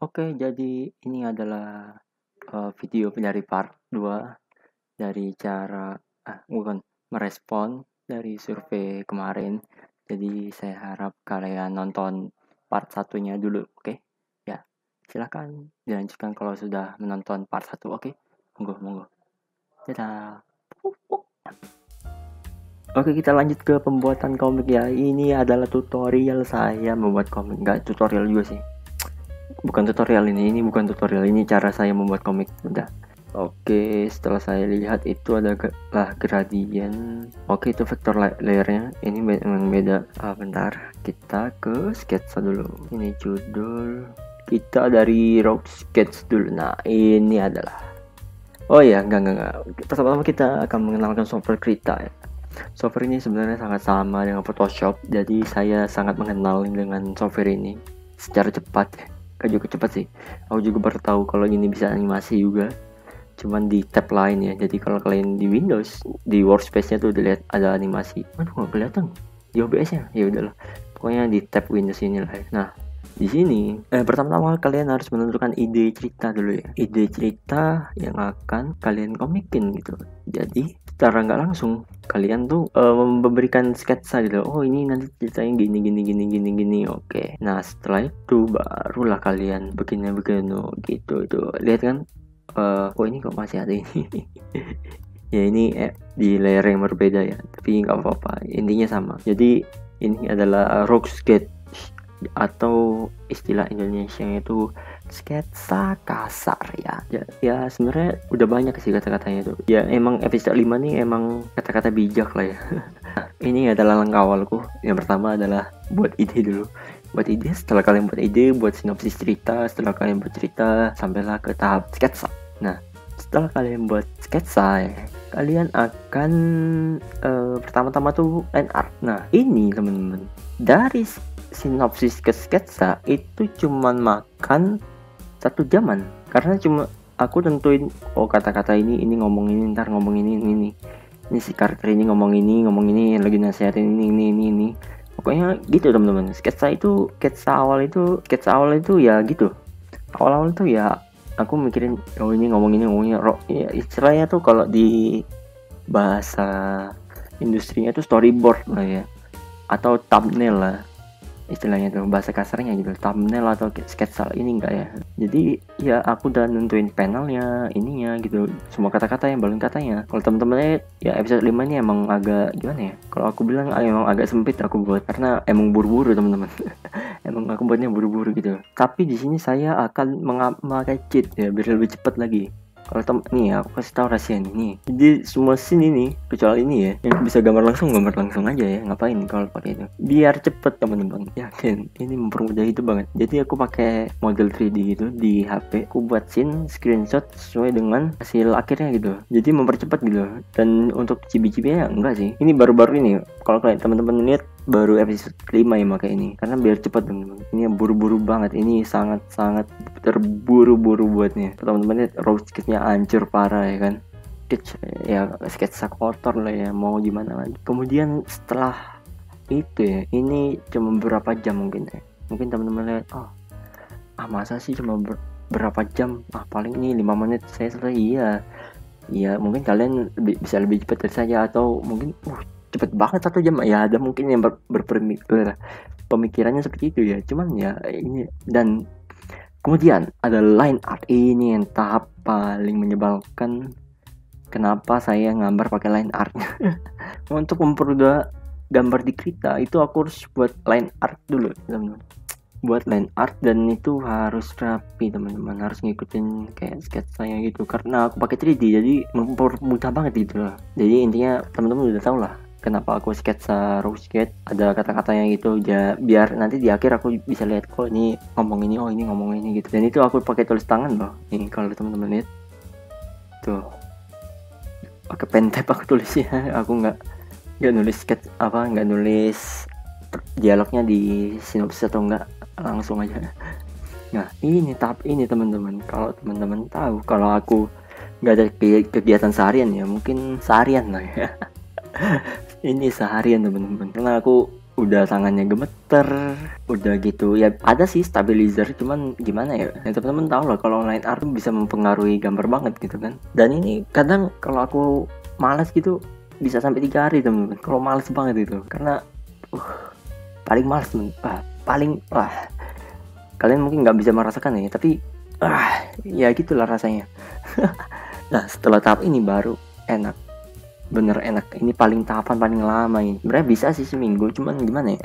Oke, jadi ini adalah video dari part 2 dari cara bukan merespon dari survei kemarin. Jadi saya harap kalian nonton part satunya dulu, oke? Ya, silakan dilanjutkan kalau sudah menonton part 1, oke? Monggo, monggo. Dadah. Oke, kita lanjut ke pembuatan komik ya. Ini adalah tutorial saya membuat komik. Enggak tutorial juga sih. Bukan tutorial ini bukan tutorial, ini cara saya membuat komik. Udah. Oke, setelah saya lihat itu ada gradien. Oke, itu vektor layernya. Ini memang beda. Bentar, kita ke sketsa dulu. Ini judul. Kita dari rough sketch dulu. Nah, ini adalah. Oh ya, enggak. Pertama-tama kita akan mengenalkan software Krita ya. Software ini sebenarnya sangat sama dengan Photoshop, jadi saya sangat mengenal dengan software ini secara cepat. Gak juga cepat sih. Aku juga baru tahu kalau ini bisa animasi juga. Cuman di tab lain ya. Jadi kalau kalian di Windows, di workspace-nya tuh dilihat ada animasi. Aduh, nggak kelihatan di OBS-nya. Ya udahlah. Pokoknya di tab Windows ini lah. Nah, di sini pertama-tama kalian harus menentukan ide cerita dulu ya. Ide cerita yang akan kalian komikin gitu. Jadi secara nggak langsung kalian tuh memberikan sketsa gitu. Oh, ini nanti ceritanya gini. Oke. Nah, setelah itu barulah kalian begini gitu. Itu lihat kan. Kok ini kok masih ada ini. Ya ini di layer yang berbeda ya, tapi nggak apa-apa, intinya sama. Jadi ini adalah rough sketch atau istilah Indonesia itu sketsa kasar ya. Ya sebenarnya udah banyak sih kata-katanya itu. Ya emang episode 5 nih emang kata-kata bijak lah ya. Ini adalah langkah awalku. Yang pertama adalah buat ide dulu. Buat ide, setelah kalian buat ide, buat sinopsis cerita, setelah kalian buat cerita, sampailah ke tahap sketsa. Nah, setelah kalian buat sketsa ya, kalian akan pertama-tama tuh line art. Nah, ini teman-teman, dari sinopsis ke sketsa itu cuman makan 1 jaman. Karena cuma aku tentuin, oh kata-kata ini ngomong ini, ntar ngomong ini si karakter ini ngomong ini lagi nasihatin ini. Pokoknya gitu teman-teman. Sketsa awal itu ya gitu. Awal-awal tuh ya aku mikirin, oh ini ngomong ini ya, istilahnya tuh kalau di bahasa industrinya tuh storyboard lah ya, atau thumbnail lah istilahnya tuh, bahasa kasarnya gitu, thumbnail atau sketsa ini enggak ya. Jadi ya aku udah nentuin panelnya, ininya gitu, semua kata-kata yang balun katanya. Kalau temen-temennya ya episode 5 ini emang agak gimana ya, kalau aku bilang emang agak sempit aku buat, karena emang buru-buru teman-teman. Emang aku buatnya buru-buru gitu. Tapi di sini saya akan memakai cheat ya biar lebih cepat lagi. Kalau nih ya, aku kasih tahu rahasia nih. Jadi semua scene ini, kecuali ini ya, yang bisa gambar langsung aja ya. Ngapain kalau pakai itu? Biar cepet teman-teman. Yakin, ini mempermudah itu banget. Jadi aku pakai model 3D gitu di HP. Aku buat scene, screenshot sesuai dengan hasil akhirnya gitu. Jadi mempercepat gitu. Dan untuk cibi-cibinya enggak sih. Ini baru-baru ini. Kalau kalian teman-teman lihat baru episode 5 ya pakai ini, karena biar cepat teman-teman. Ini buru-buru banget, ini sangat terburu-buru buatnya. Teman-teman lihat raw sketchnya hancur parah ya kan. Ya sketsa kotor lah ya, mau gimana lagi. Kemudian setelah itu ya, ini cuma beberapa jam mungkin ya. Mungkin teman-teman lihat, masa sih cuma berapa jam, paling ini 5 menit saya selesai. Iya mungkin kalian bisa lebih cepat dari saya, atau mungkin cepet banget 1 jam ya. Ada mungkin yang pemikirannya seperti itu ya. Cuman ya ini. Dan kemudian ada line art. Ini yang tahap paling menyebalkan. Kenapa saya gambar pakai line art? Untuk mempermudah gambar di Krita itu aku harus buat line art dulu teman-teman. Buat line art, dan itu harus rapi teman-teman, harus ngikutin kayak sketsanya gitu, karena aku pakai 3D jadi mempermudah banget gitu lah. Jadi intinya teman-teman udah tahu lah kenapa aku sketsa raw sketch, ada kata-katanya gitu ya, biar nanti di akhir aku bisa lihat kok ini ngomong ini, ini ngomong ini gitu. Dan itu aku pakai tulis tangan loh. Ini kalau teman-teman lihat tuh, pakai pen type aku tulis ya. Aku nggak nulis sketch nggak nulis dialognya di sinopsis atau enggak, langsung aja. Nah ini tahap ini teman-teman. Kalau teman-teman tahu kalau aku nggak ada kegiatan seharian ya, mungkin seharian lah ya. Ini seharian teman-teman, karena aku udah tangannya gemeter, udah gitu ya. Ada sih stabilizer, cuman gimana ya, teman-teman tahu lah kalau line art bisa mempengaruhi gambar banget gitu kan. Dan ini kadang kalau aku malas gitu bisa sampai 3 hari teman-teman, kalau malas banget itu, karena paling malas teman, kalian mungkin nggak bisa merasakan ya, tapi ya gitulah rasanya. Nah setelah tahap ini baru enak, bener enak. Ini paling tahapan paling lama ini. Sebenarnya bisa sih seminggu, cuman gimana ya,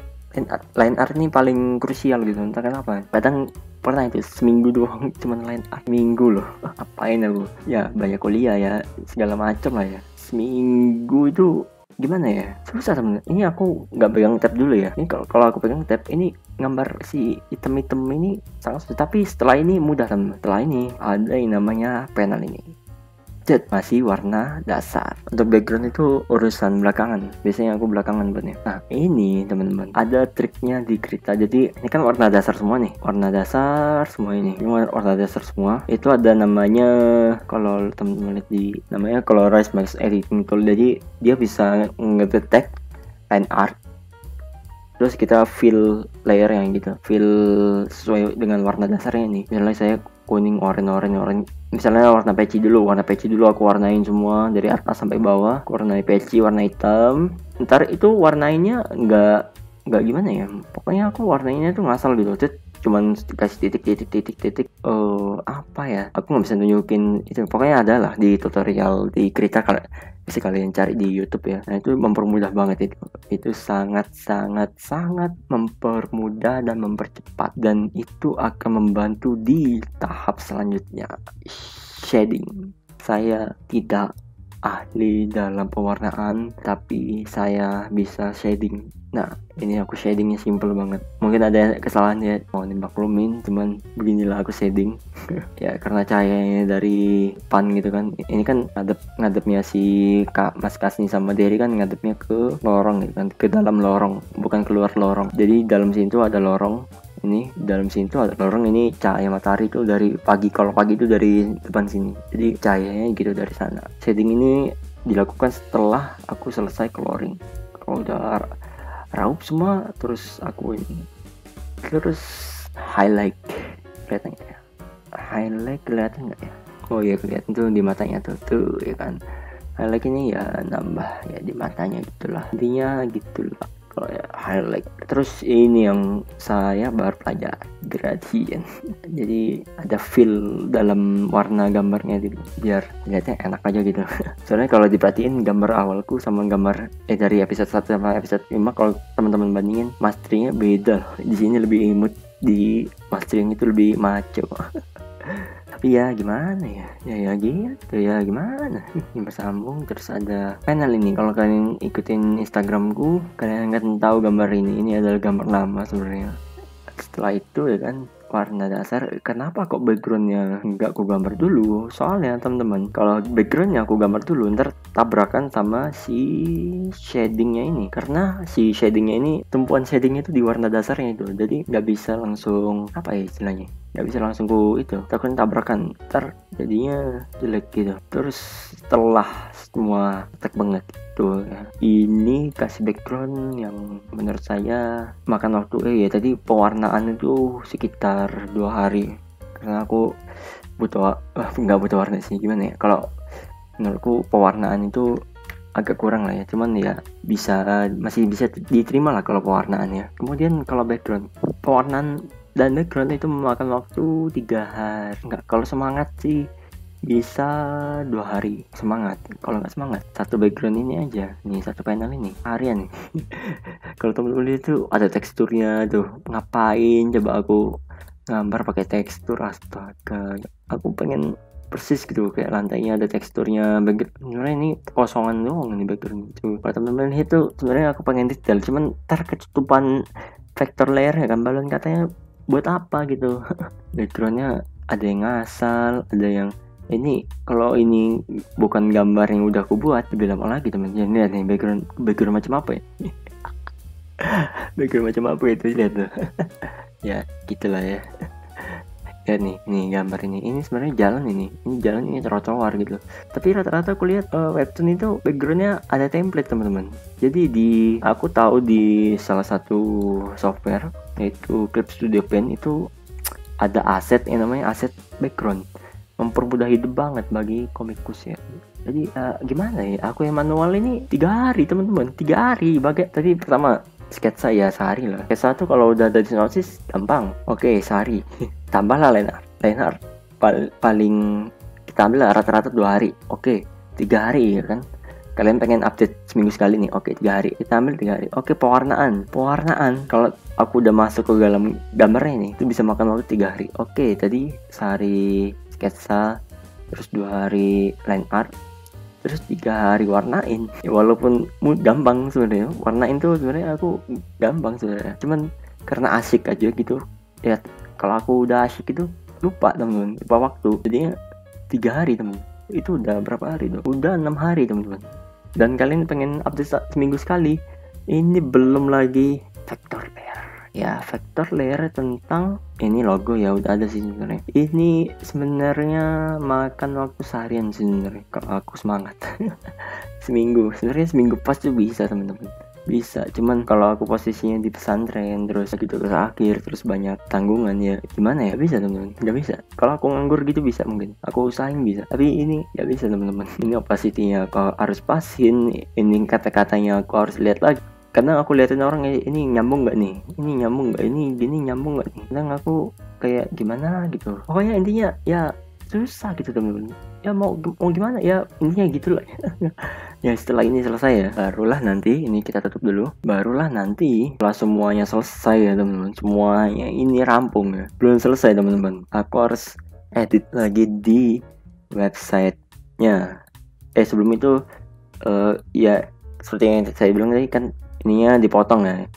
line art ini paling krusial gitu, entah kenapa. Kadang pernah itu seminggu doang cuman line art, minggu loh. Apain aku ya, banyak kuliah ya segala macam lah ya. Seminggu itu gimana ya, susah temen. Ini aku nggak pegang tab dulu ya. Ini kalau aku pegang tab ini gambar si item-item ini sangat susah, tapi setelah ini mudah temen. Setelah ini ada yang namanya panel ini, masih warna dasar. Untuk background itu urusan belakangan, biasanya aku belakangan buatnya. Nah ini teman-teman ada triknya di Krita. Jadi ini kan warna dasar semua nih, warna dasar semua ini warna dasar semua. Itu ada namanya, kalau teman-teman lihat di namanya Colorize Max Editing Tool. Jadi dia bisa ngedetect line art, terus kita fill layer yang gitu, fill sesuai dengan warna dasarnya nih. Misalnya saya kuning, oranye. Misalnya warna peci dulu aku warnain semua dari atas sampai bawah. Aku warnai peci warna hitam. Ntar itu warnainnya nggak gimana ya, pokoknya aku warnainnya tuh ngasal gitu. Cuman kasih titik. Apa ya, aku nggak bisa nunjukin itu. Pokoknya ada lah di tutorial di Krita, bisa kalian cari di YouTube ya. Nah itu mempermudah banget itu sangat mempermudah dan mempercepat, dan itu akan membantu di tahap selanjutnya, shading. Saya tidak ahli dalam pewarnaan, tapi saya bisa shading. Nah ini aku shadingnya simple banget, mungkin ada kesalahan ya, mohon dimaklumin, cuman beginilah aku shading. Ya karena cahayanya dari pan gitu kan, ini kan ngadepnya si Mas Kasni sama Derry kan ngadepnya ke lorong gitu kan, ke dalam lorong, bukan keluar lorong. Jadi dalam sini tuh ada lorong, ini dalam sini tuh ada lorong. Ini cahaya matahari tuh dari pagi, kalau pagi itu dari depan sini, jadi cahayanya gitu dari sana. Shading ini dilakukan setelah aku selesai coloring. Kalau udah raup semua, terus aku ini, terus highlight. Kelihatan nggak ya? Highlight kelihatan nggak ya? Oh iya kelihatan tuh di matanya tuh ya kan. Highlight ini ya nambah ya di matanya gitulah, intinya gitulah kalau ya highlight. Terus ini yang saya baru pelajari, gradient. Jadi ada feel dalam warna gambarnya gitu, biar lihatnya enak aja gitu. Soalnya kalau diperhatiin gambar awalku sama gambar dari episode 1 sama episode 5, kalau teman-teman bandingin, masteringnya beda. Di sini lebih imut, di mastering itu lebih maco. Tapi ya gimana ya gitu ya gimana. Ini bersambung. Terus ada panel ini, kalau kalian ikutin Instagramku kalian akan tahu gambar ini adalah gambar lama sebenarnya. Setelah itu ya kan, warna dasar. Kenapa kok backgroundnya nggak aku gambar dulu? Soalnya teman-teman, kalau backgroundnya aku gambar dulu, ntar tabrakan sama si shadingnya ini. Karena si shadingnya ini, tumpuan shadingnya itu di warna dasarnya itu, jadi nggak bisa langsung, apa ya istilahnya, nggak bisa langsung itu, takutnya tabrakan, ntar jadinya jelek gitu. Terus setelah semua tek banget tuh ya, ini kasih background yang menurut saya makan waktu. Ya tadi pewarnaan itu sekitar 2 hari, karena aku nggak butuh warna sih, gimana ya, kalau menurutku pewarnaan itu agak kurang lah ya, cuman ya masih bisa diterima lah kalau pewarnaannya. Kemudian kalau background, pewarnaan dan background itu memakan waktu 3 hari. Enggak, kalau semangat sih bisa 2 hari semangat. Kalau nggak semangat, satu background ini aja nih, satu panel ini harian nih. Kalau temen-temen itu ada teksturnya tuh, ngapain coba aku gambar pakai tekstur, astaga. Aku pengen persis gitu, kayak lantainya ada teksturnya. Sebenarnya ini kosongan doang nih background itu. Kalau temen-temen itu sebenarnya aku pengen detail, cuman ntar ketutupan vector layer ya kan, balon katanya buat apa gitu. Backgroundnya ada yang ngasal, ada yang ini. Kalau ini bukan gambar yang udah aku buat, lebih lama lagi teman-teman. Lihat nih background macam apa ya. Background macam apa itu, lihat tuh. Ya gitulah ya. Lihat nih gambar ini sebenarnya jalan ini jalan ini trotoar gitu. Tapi rata-rata aku lihat webtoon itu backgroundnya ada template teman-teman. Jadi aku tahu di salah satu software yaitu Clip Studio Paint itu ada aset yang namanya aset background, mempermudah hidup banget bagi komikus ya. Jadi gimana ya, aku yang manual ini 3 hari teman-teman, 3 hari. Tadi pertama sketsa ya sehari lah. Sketsa tuh kalau udah ada di sinopsis gampang, oke sehari. Tambahlah line art paling kita ambil lah rata-rata 2 hari, oke 3 hari ya kan. Kalian pengen update seminggu sekali nih, oke 3 hari, kita ambil 3 hari. Oke, pewarnaan kalau aku udah masuk ke dalam gambarnya nih itu bisa makan waktu 3 hari. Oke, tadi sehari sketsa, terus 2 hari line art, terus 3 hari warnain ya, walaupun gampang sebenarnya warnain tuh sebenarnya aku gampang sebenarnya, cuman karena asik aja gitu ya. Kalau aku udah asik itu lupa teman-teman, lupa waktu. Jadinya 3 hari teman, itu udah berapa hari tuh, udah 6 hari teman-teman. Dan kalian pengen update seminggu sekali. Ini belum lagi vector layer ya, vector layer tentang ini logo ya udah ada sih sebenarnya. Ini sebenarnya makan waktu seharian sebenarnya kalau aku semangat. seminggu pas tuh bisa teman-teman, bisa. Cuman kalau aku posisinya di pesantren terus gitu ke akhir terus banyak tanggungan ya gimana ya, bisa teman-teman, nggak bisa. Kalau aku nganggur gitu bisa, mungkin aku usahain bisa, tapi ini nggak bisa teman-teman. Ini opacity-nya aku harus pasin, ini kata-katanya aku harus lihat lagi. Kadang aku liatin orang ini nyambung nggak nih, ini nyambung nggak, ini gini nyambung nggak nih. Kadang aku kayak gimana gitu. Pokoknya intinya ya susah gitu teman-teman. Ya mau gimana ya, intinya gitulah. Ya setelah ini selesai ya, barulah nanti ini kita tutup dulu. Barulah nanti setelah semuanya selesai ya teman-teman, semuanya ini rampung ya. Belum selesai teman-teman. Aku harus edit lagi di websitenya. Sebelum itu ya seperti yang saya bilang tadi kan, ininya dipotong ya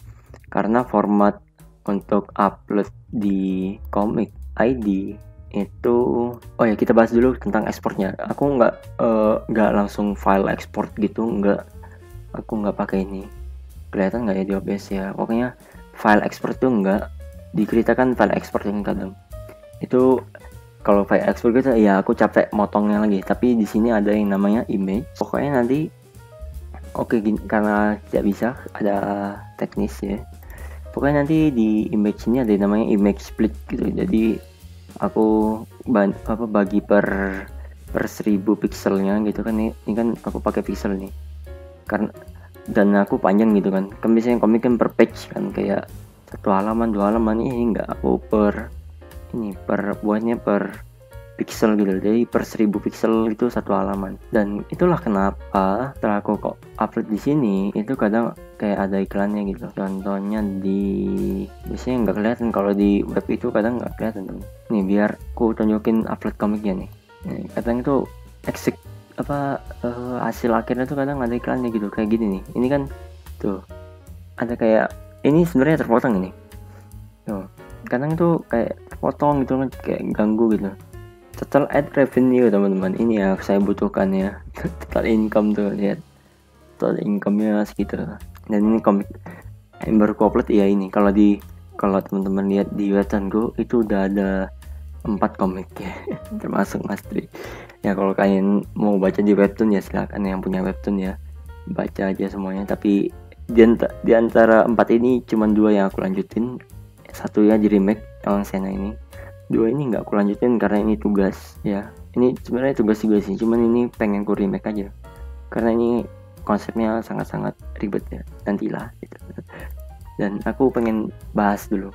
karena format untuk upload di Comic ID itu. Oh ya, kita bahas dulu tentang ekspornya. Aku nggak langsung file export gitu, aku nggak pakai ini. Kelihatan nggak ya di OBS ya, pokoknya file export tuh nggak diceritakan file export yang kadang itu. Kalau file export gitu ya aku capek motongnya lagi, tapi di sini ada yang namanya image. Pokoknya nanti gini, karena tidak bisa ada teknis ya, pokoknya nanti di image ini ada yang namanya image split gitu. Jadi aku bagi per 1000 pixelnya gitu kan. Ini kan aku pakai pixel nih karena, dan aku panjang gitu kan biasanya komik kan per page kan, kayak 1 halaman 2 halaman. Ini enggak, aku buatnya per pixel gitu. Jadi per 1000 pixel itu 1 halaman. Dan itulah kenapa setelah aku kok upload di sini itu kadang kayak ada iklannya gitu. Contohnya biasanya nggak kelihatan, kalau di web itu kadang nggak kelihatan teman. Nih biar aku tunjukin upload komiknya nih. Kadang itu hasil akhirnya tuh kadang ada iklannya gitu kayak gini nih. Ini kan tuh ada kayak ini sebenarnya terpotong ini. Tuh kadang itu kayak terpotong gitu kan, kayak ganggu gitu. Total ad revenue teman-teman, ini ya saya butuhkan ya. Total income tuh, lihat total income-nya segitu. Dan ini komik yang baru upload ya ini. Kalau teman-teman lihat di webtoonku itu udah ada 4 komik ya. Termasuk Mas Tri. Ya kalau kalian mau baca di webtoon ya silakan, yang punya webtoon ya baca aja semuanya. Tapi di antara 4 ini cuma 2 yang aku lanjutin. Satu ya di remake yang Sena ini. 2 ini nggak aku lanjutin karena ini tugas ya. Ini sebenarnya tugas juga sih, cuman ini pengen ku remake aja karena ini konsepnya sangat-sangat ribet ya, nantilah gitu. Dan aku pengen bahas dulu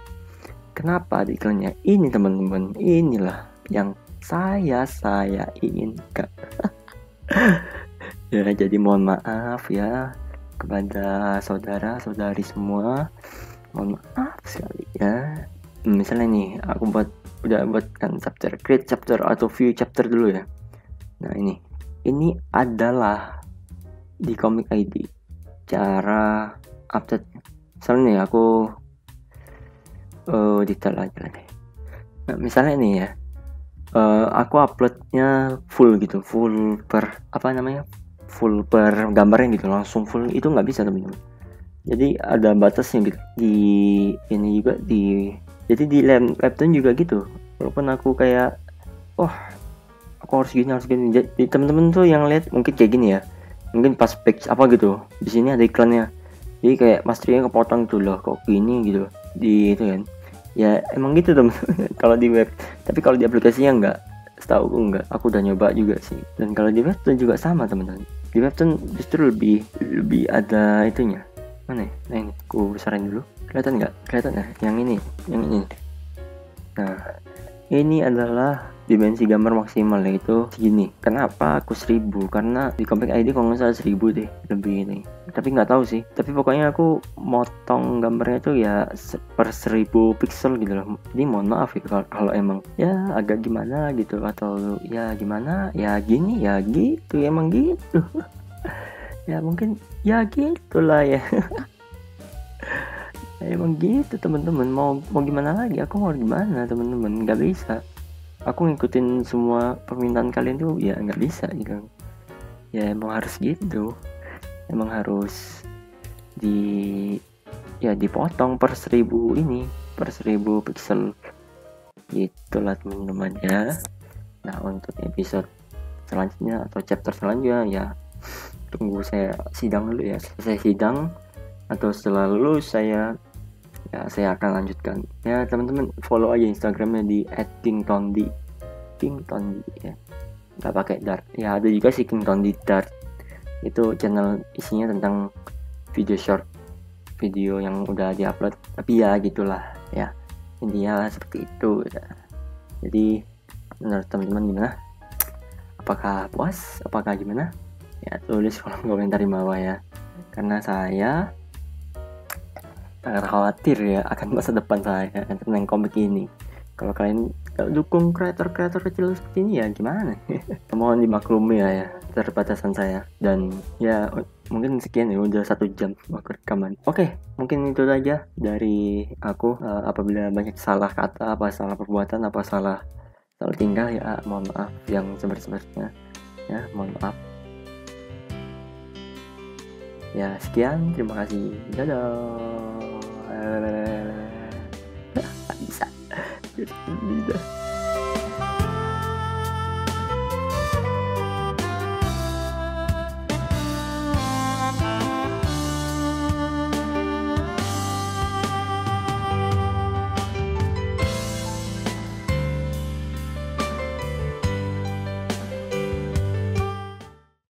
kenapa di iklannya ini teman-teman. Inilah yang saya inginkan. Ya jadi mohon maaf ya kepada saudara-saudari semua, mohon maaf sekali ya. Misalnya nih aku udah buatkan chapter, create chapter atau view chapter dulu ya. Nah ini adalah di Comic ID cara update. Misalnya nih aku detail aja deh. Nah misalnya nih ya, aku uploadnya full gitu, full per gambarnya gitu, langsung full itu nggak bisa teman-teman. Jadi ada batasnya gitu. Di ini juga jadi di webtoon juga gitu, walaupun aku kayak wah aku harus gini. Jadi temen-temen tuh yang lihat mungkin kayak gini ya, mungkin pas page apa gitu di sini ada iklannya, jadi kayak Mas Tria kepotong tuh loh kok gini gitu di itu kan. Ya emang gitu temen kalau di web, tapi kalau di aplikasinya enggak, setahu aku enggak. Aku udah nyoba juga sih, dan kalau di web tuh juga sama teman-teman. Di web tuh justru lebih ada itunya. Mana ya? Nah ini aku besarin dulu, kelihatan nggak? Kelihatan ya yang ini nah ini adalah dimensi gambar maksimal, yaitu segini. Kenapa aku 1000? Karena di Comic ID kalau nggak salah 1000 deh lebih ini, tapi nggak tahu sih. Tapi pokoknya aku motong gambarnya tuh ya per 1000 pixel gitu loh. Jadi mohon maaf ya kalau emang ya agak gimana gitu, atau ya gimana ya gini ya gitu, emang gitu. Ya mungkin ya gitulah ya. Emang gitu teman-teman, mau gimana lagi, aku mau gimana teman-teman, nggak bisa aku ngikutin semua permintaan kalian tuh, ya nggak bisa gitu. Ya emang harus gitu, emang harus dipotong per 1000 ini, per 1000 pixel gitulah teman-teman ya. Nah untuk episode selanjutnya atau chapter selanjutnya ya tunggu saya sidang dulu ya, selesai sidang atau setelah lulus saya akan lanjutkan ya. Teman-teman follow aja Instagramnya di @kingtondi ya, nggak pakai dart ya. Ada juga sih Kingtondi Dart, itu channel isinya tentang video short, video yang udah diupload, tapi ya gitulah ya, intinya seperti itu ya. Jadi menurut teman-teman gimana, apakah puas, apakah gimana ya, tulis kolom komentar di bawah ya, karena saya sangat khawatir ya akan masa depan saya tentang komik ini. Kalau kalian dukung kreator-kreator kecil seperti ini ya gimana? Mohon dimaklumi ya keterbatasan saya. Dan ya mungkin sekian ya, udah 1 jam aku rekaman. Oke, mungkin itu saja dari aku. Apabila banyak salah kata, apa salah perbuatan, apa salah tingkah ya mohon maaf yang sebesar-besarnya ya, mohon maaf. Ya sekian, terima kasih, dadah. Bisa.